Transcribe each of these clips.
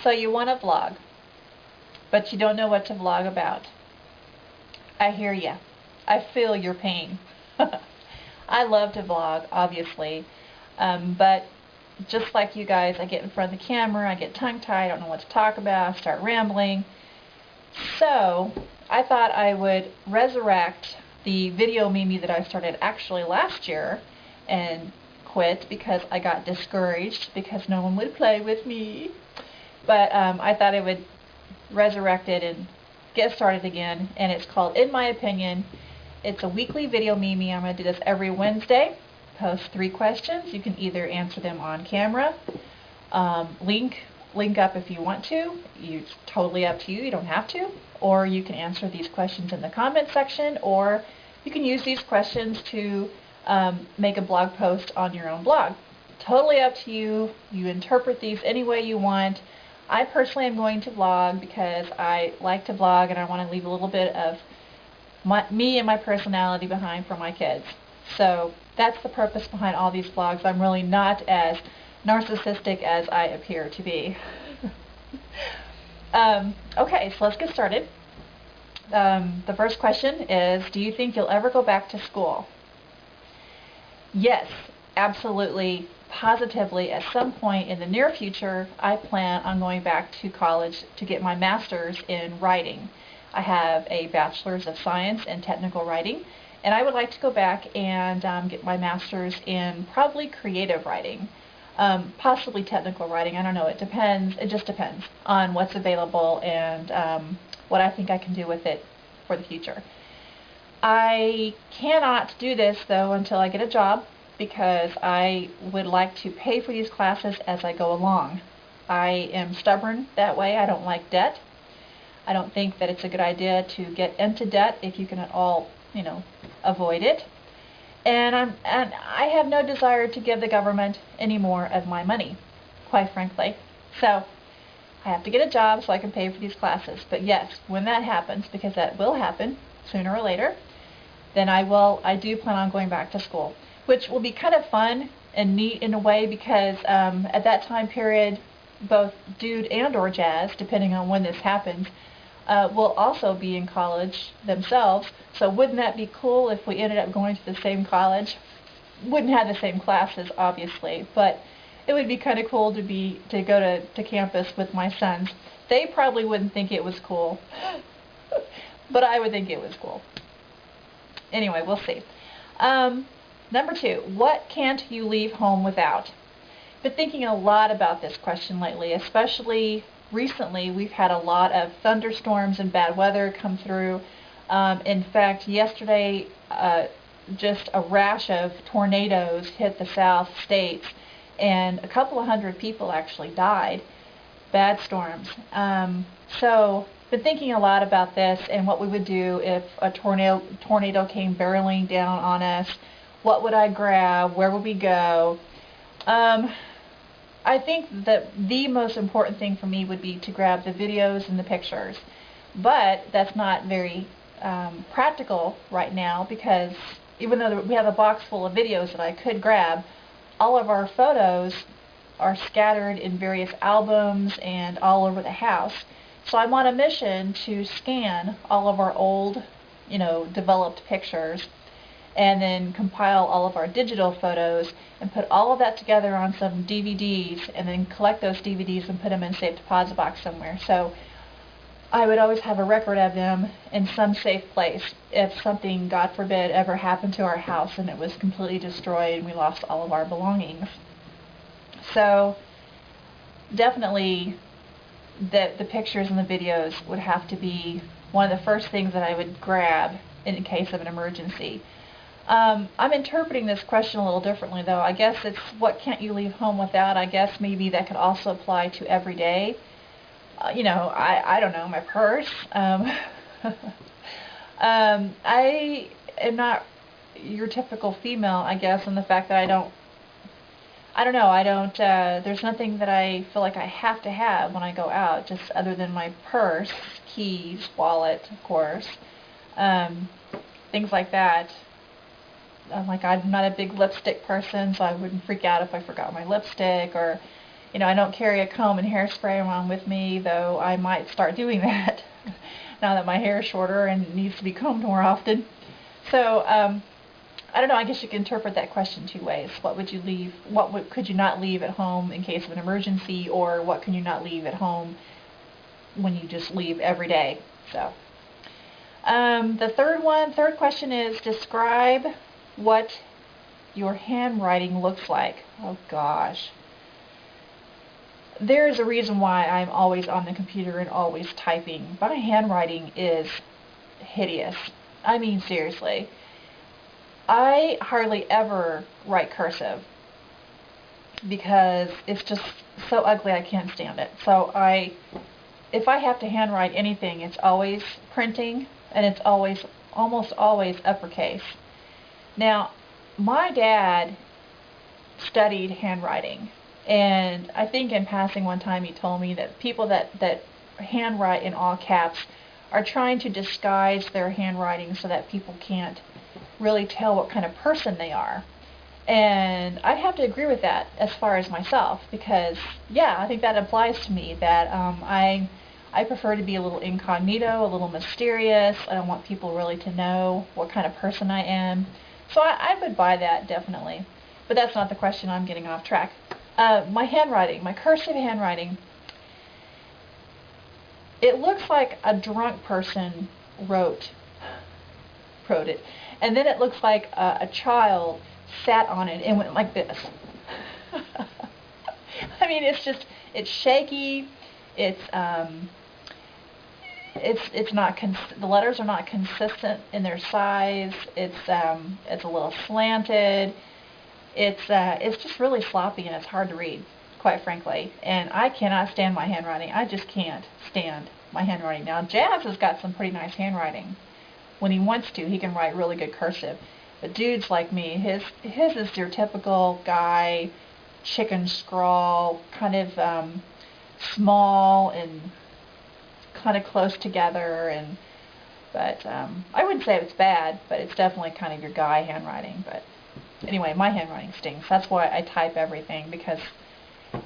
So you want to vlog, but you don't know what to vlog about. I hear ya. I feel your pain. I love to vlog, obviously, but just like you guys, I get in front of the camera, I get tongue-tied, I don't know what to talk about, I start rambling. So I thought I would resurrect the video Mimi that I started actually last year and quit because I got discouraged because no one would play with me. But I thought I would resurrect it and get started again, and it's called In My Opinion. It's a weekly video Mimi. I'm going to do this every Wednesday. Post 3 questions. You can either answer them on camera, link up if you want to. It's totally up to you. You don't have to. Or you can answer these questions in the comment section, or you can use these questions to make a blog post on your own blog. Totally up to you. You interpret these any way you want. I personally am going to vlog because I like to vlog and I want to leave a little bit of me and my personality behind for my kids. So that's the purpose behind all these vlogs. I'm really not as narcissistic as I appear to be. Okay, so let's get started. The first question is, do you think you'll ever go back to school? Yes, absolutely, positively. At some point in the near future, I plan on going back to college to get my master's in writing. I have a bachelor's of science in technical writing, and I would like to go back and get my master's in probably creative writing, possibly technical writing. I don't know. It depends. It just depends on what's available and what I think I can do with it for the future. I cannot do this, though, until I get a job, because I would like to pay for these classes as I go along. I am stubborn that way. I don't like debt. I don't think that it's a good idea to get into debt if you can at all, avoid it. And I have no desire to give the government any more of my money, quite frankly. So I have to get a job so I can pay for these classes. But yes, when that happens, because that will happen sooner or later, then I do plan on going back to school, which will be kind of fun and neat in a way, because at that time period, both Dude and or Jazz, depending on when this happens, will also be in college themselves. So wouldn't that be cool if we ended up going to the same college? Wouldn't have the same classes, obviously, but it would be kind of cool to go to campus with my sons. They probably wouldn't think it was cool, but I would think it was cool. Anyway, we'll see. Number 2, what can't you leave home without? Been thinking a lot about this question lately, especially recently. We've had a lot of thunderstorms and bad weather come through. In fact, yesterday, just a rash of tornadoes hit the South states, and a couple of hundred people actually died. Bad storms. So been thinking a lot about this and what we would do if a tornado came barreling down on us. What would I grab? Where would we go? I think that the most important thing for me would be to grab the videos and the pictures. But that's not very practical right now, because even though we have a box full of videos that I could grab, all of our photos are scattered in various albums and all over the house. So I'm on a mission to scan all of our old, developed pictures, and then compile all of our digital photos and put all of that together on some DVDs, and then collect those DVDs and put them in a safe deposit box somewhere. So I would always have a record of them in some safe place if something, God forbid, ever happened to our house and it was completely destroyed and we lost all of our belongings. So definitely the pictures and the videos would have to be one of the first things that I would grab in case of an emergency. I'm interpreting this question a little differently, though. I guess it's, what can't you leave home without? I guess maybe that could also apply to every day. I don't know, my purse. I am not your typical female, I guess, in the fact that I don't, there's nothing that I feel like I have to have when I go out, just other than my purse, keys, wallet, of course, things like that. I'm not a big lipstick person, so I wouldn't freak out if I forgot my lipstick, or, You know, I don't carry a comb and hairspray around with me, though I might start doing that now that my hair is shorter and needs to be combed more often. So, I don't know, I guess you can interpret that question two ways. What would you leave, could you not leave at home in case of an emergency, or what can you not leave at home when you just leave every day? So, the third question is, describe what your handwriting looks like. Oh gosh. There's a reason why I'm always on the computer and always typing. My handwriting is hideous. I mean, seriously. I hardly ever write cursive because it's just so ugly I can't stand it. So if I have to handwrite anything, it's always printing, and it's almost always uppercase. Now, my dad studied handwriting, and I think in passing one time he told me that people that handwrite in all caps are trying to disguise their handwriting so that people can't really tell what kind of person they are. And I'd have to agree with that as far as myself, because yeah, I think that applies to me, that I prefer to be a little incognito, a little mysterious. I don't want people really to know what kind of person I am. So I would buy that, definitely. But that's not the question. I'm getting off track. My handwriting, my cursive handwriting, it looks like a drunk person wrote it. And then it looks like a child sat on it and went like this. I mean, it's shaky. It's not the letters are not consistent in their size. It's a little slanted. It's just really sloppy, and it's hard to read, quite frankly. And I cannot stand my handwriting. I just can't stand my handwriting. Now, Jazz has got some pretty nice handwriting. When he wants to, he can write really good cursive. But dudes like me, his is your typical guy, chicken scrawl, kind of small and kind of close together. But I wouldn't say it's bad, but it's definitely kind of your guy handwriting. But anyway, my handwriting stinks. That's why I type everything, because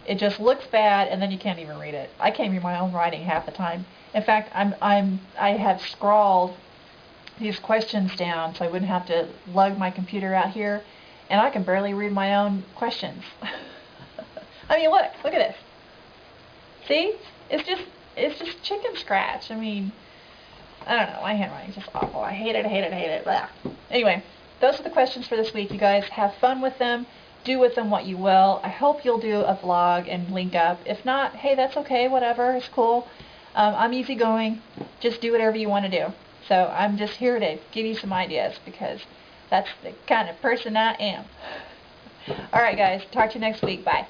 it just looks bad, and then you can't even read it. I can't read my own writing half the time. In fact, I have scrawled these questions down so I wouldn't have to lug my computer out here, and I can barely read my own questions. I mean, look at this. See? It's just chicken scratch. I mean, I don't know, my handwriting's just awful. I hate it. Blah. Anyway, those are the questions for this week. You guys have fun with them. Do with them what you will. I hope you'll do a vlog and link up. If not, hey, that's okay, whatever, it's cool. I'm easygoing. Just do whatever you want to do. So I'm just here to give you some ideas, because that's the kind of person I am. Alright guys, talk to you next week. Bye.